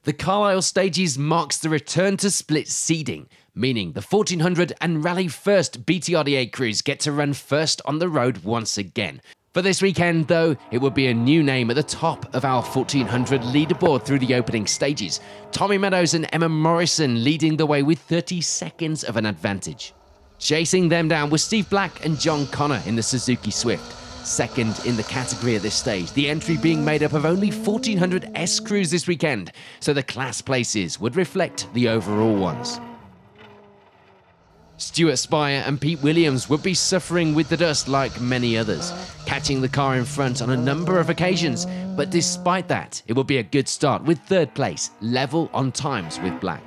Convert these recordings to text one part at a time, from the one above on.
The Carlisle stages marks the return to split seeding, meaning the 1400 and Rally First BTRDA crews get to run first on the road once again. For this weekend, though, it will be a new name at the top of our 1400 leaderboard through the opening stages. Tommy Meadows and Emma Morrison leading the way with 30 seconds of an advantage. Chasing them down was Steve Black and John Connor in the Suzuki Swift. Second in the category at this stage, the entry being made up of only 1400 S crews this weekend, so the class places would reflect the overall ones. Stuart Spire and Pete Williams would be suffering with the dust like many others, catching the car in front on a number of occasions, but despite that, it will be a good start with third place, level on times with Black.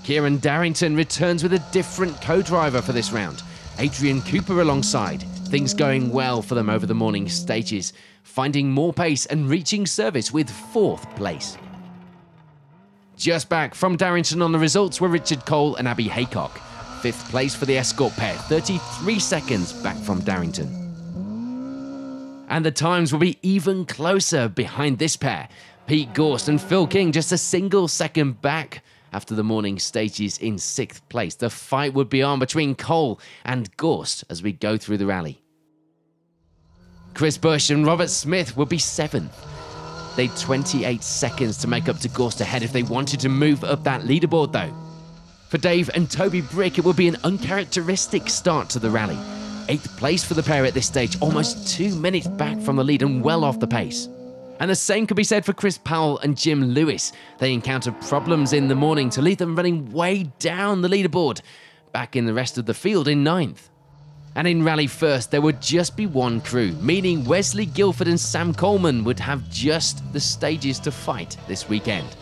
Kieran Darrington returns with a different co-driver for this round. Adrian Cooper alongside, things going well for them over the morning stages, finding more pace and reaching service with fourth place. Just back from Darrington on the results were Richard Cole and Abby Haycock. Fifth place for the Escort pair, 33 seconds back from Darrington. And the times will be even closer behind this pair. Pete Gorst and Phil King just a single second back. After the morning stages in 6th place, the fight would be on between Cole and Gorst as we go through the rally. Chris Bush and Robert Smith would be 7th. They'd 28 seconds to make up to Gorst ahead if they wanted to move up that leaderboard though. For Dave and Toby Brick, it would be an uncharacteristic start to the rally. 8th place for the pair at this stage, almost 2 minutes back from the lead and well off the pace. And the same could be said for Chris Powell and Jim Lewis. They encountered problems in the morning to leave them running way down the leaderboard, back in the rest of the field in 9th. And in Rally First, there would just be one crew, meaning Wesley Guilford and Sam Coleman would have just the stages to fight this weekend.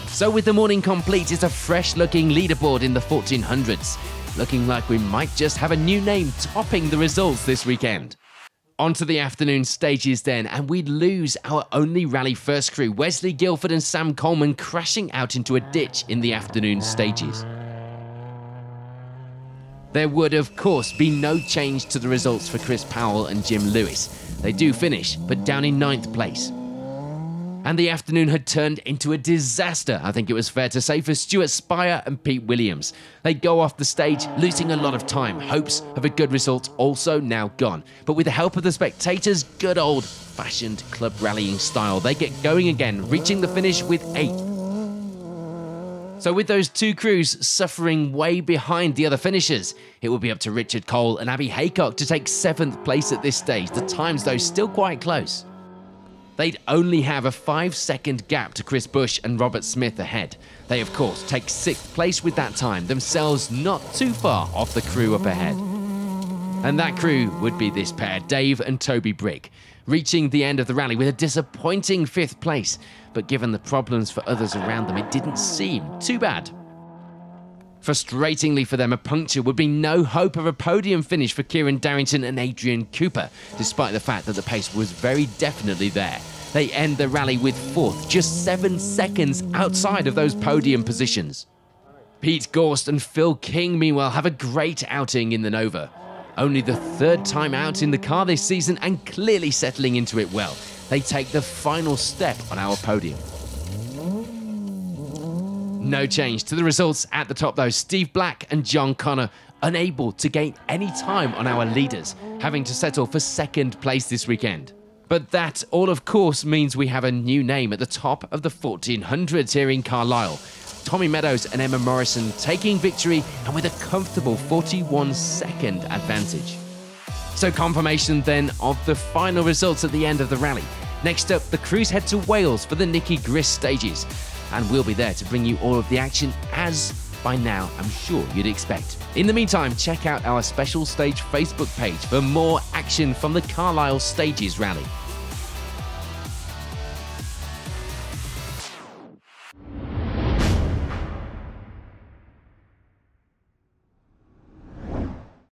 So with the morning complete, it's a fresh-looking leaderboard in the 1400s, looking like we might just have a new name topping the results this weekend. On to the afternoon stages then, and we'd lose our only Rally First crew, Wesley Guilford and Sam Coleman, crashing out into a ditch in the afternoon stages. There would, of course, be no change to the results for Chris Powell and Jim Lewis. They do finish, but down in 9th place. And the afternoon had turned into a disaster, I think it was fair to say, for Stuart Spire and Pete Williams. They go off the stage, losing a lot of time. Hopes of a good result also now gone. But with the help of the spectators, good old-fashioned club rallying style, they get going again, reaching the finish with 8th. So with those two crews suffering way behind the other finishers, it will be up to Richard Cole and Abby Haycock to take 7th place at this stage. The times, though, still quite close. They'd only have a 5-second gap to Chris Bush and Robert Smith ahead. They, of course, take 6th place with that time, themselves not too far off the crew up ahead. And that crew would be this pair, Dave and Toby Brick, reaching the end of the rally with a disappointing 5th place. But given the problems for others around them, it didn't seem too bad. Frustratingly for them, a puncture would be no hope of a podium finish for Kieran Darrington and Adrian Cooper, despite the fact that the pace was very definitely there. They end the rally with 4th, just 7 seconds outside of those podium positions. Pete Gorst and Phil King, meanwhile, have a great outing in the Nova. Only the 3rd time out in the car this season and clearly settling into it well. They take the final step on our podium. No change to the results at the top though. Steve Black and John Connor unable to gain any time on our leaders, having to settle for 2nd place this weekend. But that all of course means we have a new name at the top of the 1400s here in Carlisle. Tommy Meadows and Emma Morrison taking victory and with a comfortable 41-second advantage. So confirmation then of the final results at the end of the rally. Next up, the crews head to Wales for the Nicky Grist stages. And we'll be there to bring you all of the action as, by now, I'm sure you'd expect. In the meantime, check out our Special Stage Facebook page for more action from the Carlisle Stages Rally.